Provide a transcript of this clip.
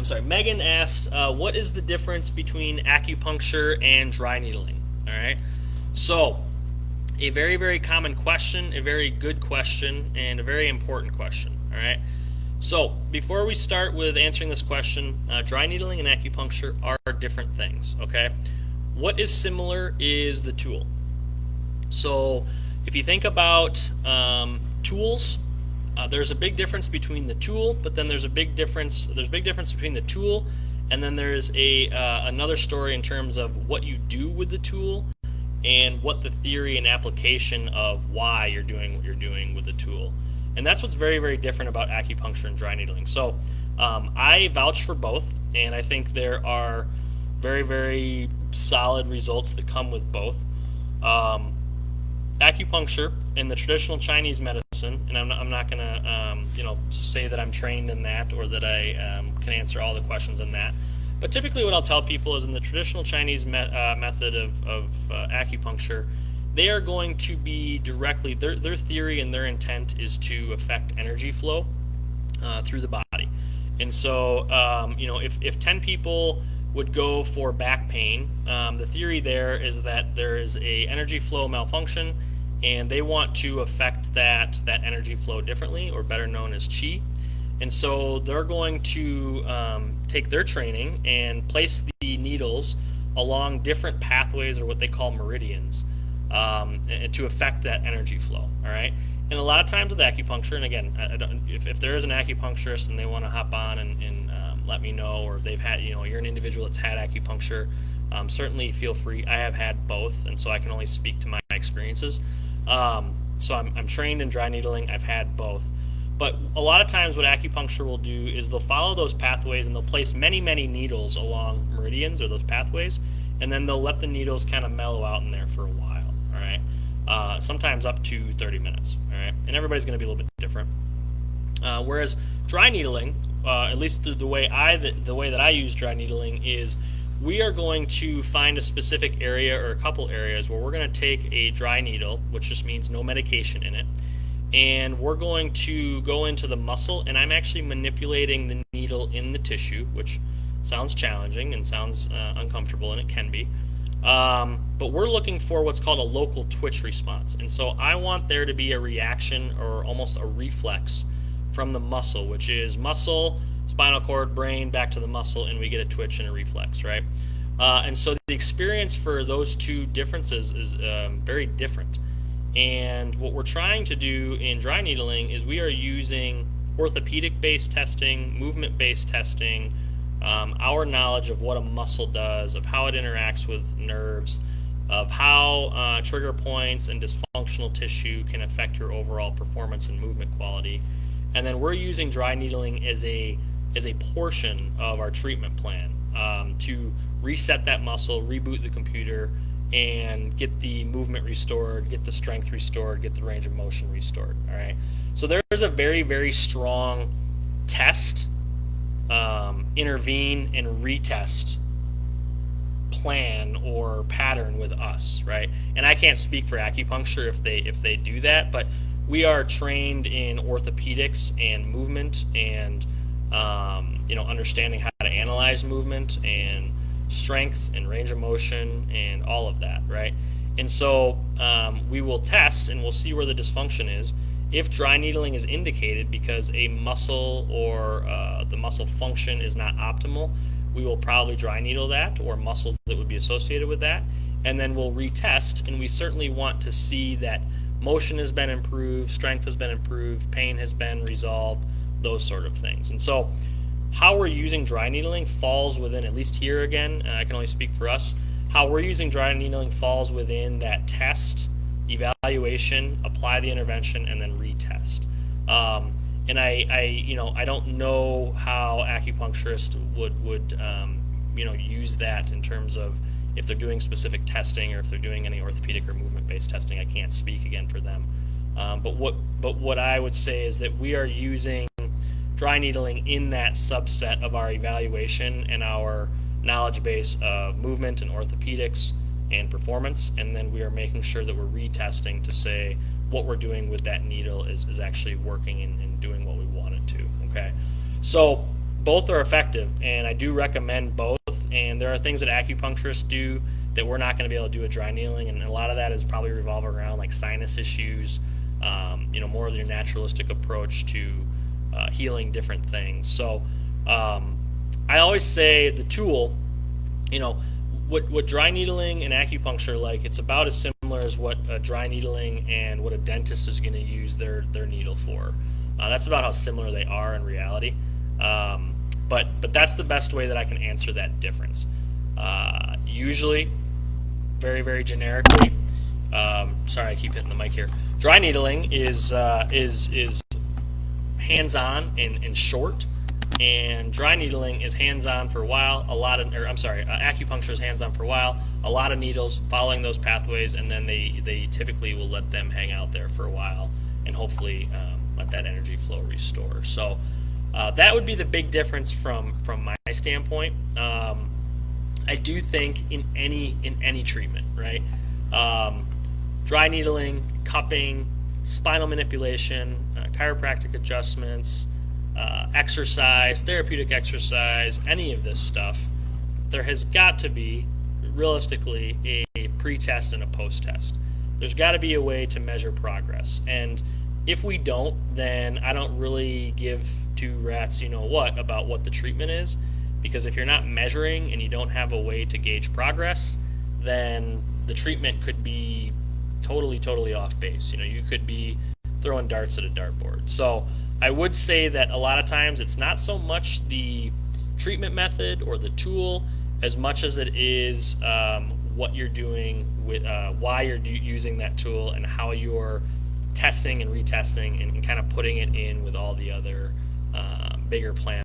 sorry, Megan asked, what is the difference between acupuncture and dry needling? All right. So, a very, very common question, a very good question, and a very important question. All right. So, before we start with answering this question, dry needling and acupuncture are different things. Okay. What is similar is the tool. So, if you think about tools, there's a big difference between the tool, but then there's a big difference. There's a big difference between the tool, and then there's another story in terms of what you do with the tool, and what the theory and application of why you're doing what you're doing with the tool. And that's what's very, very different about acupuncture and dry needling. So I vouch for both, and I think there are very, very solid results that come with both. Acupuncture in the traditional Chinese medicine, and I'm not going to say that I'm trained in that or that I can answer all the questions in that. But typically what I'll tell people is in the traditional Chinese method of acupuncture, they are going to be directly, their theory and their intent is to affect energy flow through the body. And so, if 10 people would go for back pain, the theory there is that there is a energy flow malfunction, and they want to affect that energy flow differently, or better known as qi. And so they're going to take their training and place the needles along different pathways, or what they call meridians, to affect that energy flow. All right. And a lot of times with acupuncture, and again, if there is an acupuncturist and they want to hop on and let me know, or they've had, you're an individual that's had acupuncture, certainly feel free. I have had both, and so I can only speak to my experiences. So I'm trained in dry needling. I've had both. But a lot of times what acupuncture will do is they'll follow those pathways and they'll place many, many needles along meridians, or those pathways, and then they'll let the needles kind of mellow out in there for a while, all right? Sometimes up to 30 minutes, all right? And everybody's going to be a little bit different. Whereas dry needling, at least through the way that I use dry needling, is we are going to find a specific area or a couple areas where we're going to take a dry needle, which just means no medication in it, and we're going to go into the muscle, and I'm actually manipulating the needle in the tissue, which sounds challenging and sounds uncomfortable, and it can be. But we're looking for what's called a local twitch response. And so I want there to be a reaction, or almost a reflex, from the muscle, which is muscle, spinal cord, brain, back to the muscle, and we get a twitch and a reflex, right? And so the experience for those two differences is very different. And what we're trying to do in dry needling is we are using orthopedic-based testing, movement-based testing, our knowledge of what a muscle does, of how it interacts with nerves, of how trigger points and dysfunctional tissue can affect your overall performance and movement quality. And then we're using dry needling as a portion of our treatment plan to reset that muscle, reboot the computer, and get the movement restored, get the strength restored, get the range of motion restored. All right. So there's a very, very strong test, intervene, and retest plan or pattern with us, right? And I can't speak for acupuncture if they do that, but we are trained in orthopedics and movement, and understanding how to analyze movement and strength and range of motion and all of that, right? And so we will test and we'll see where the dysfunction is. If dry needling is indicated because a muscle or the muscle function is not optimal, we will probably dry needle that, or muscles that would be associated with that, and then we'll retest. And we certainly want to see that motion has been improved, strength has been improved, pain has been resolved, those sort of things. And so how we're using dry needling falls within, at least here again, I can only speak for us, how we're using dry needling falls within that test, evaluation, apply the intervention, and then retest. And I don't know how acupuncturists would use that in terms of if they're doing specific testing or if they're doing any orthopedic or movement-based testing. I can't speak again for them. But what I would say is that we are using dry needling in that subset of our evaluation and our knowledge base of movement and orthopedics and performance, and then we are making sure that we're retesting to say what we're doing with that needle is actually working and doing what we want it to. Okay, so both are effective, and I do recommend both. And there are things that acupuncturists do that we're not going to be able to do with dry needling, and a lot of that is probably revolving around like sinus issues, more of your naturalistic approach to healing different things. So I always say the tool, what dry needling and acupuncture, like, it's about as similar as what dry needling and what a dentist is going to use their needle for. That's about how similar they are in reality. But that's the best way that I can answer that difference. Usually, very, very generically, sorry, I keep hitting the mic here. Dry needling is hands-on and short, and dry needling is hands-on for a while. Acupuncture is hands-on for a while. A lot of needles, following those pathways, and then they typically will let them hang out there for a while, and hopefully let that energy flow restore. So that would be the big difference from my standpoint. I do think in any treatment, right? Dry needling, cupping, spinal manipulation, chiropractic adjustments, exercise, therapeutic exercise, any of this stuff, there has got to be, realistically, a pre-test and a post-test. There's got to be a way to measure progress. And if we don't, then I don't really give two rats about what the treatment is, because if you're not measuring and you don't have a way to gauge progress, then the treatment could be totally off base. You could be throwing darts at a dartboard. So I would say that a lot of times it's not so much the treatment method or the tool as much as it is what you're doing with why you're using that tool and how you're testing and retesting and kind of putting it in with all the other bigger plans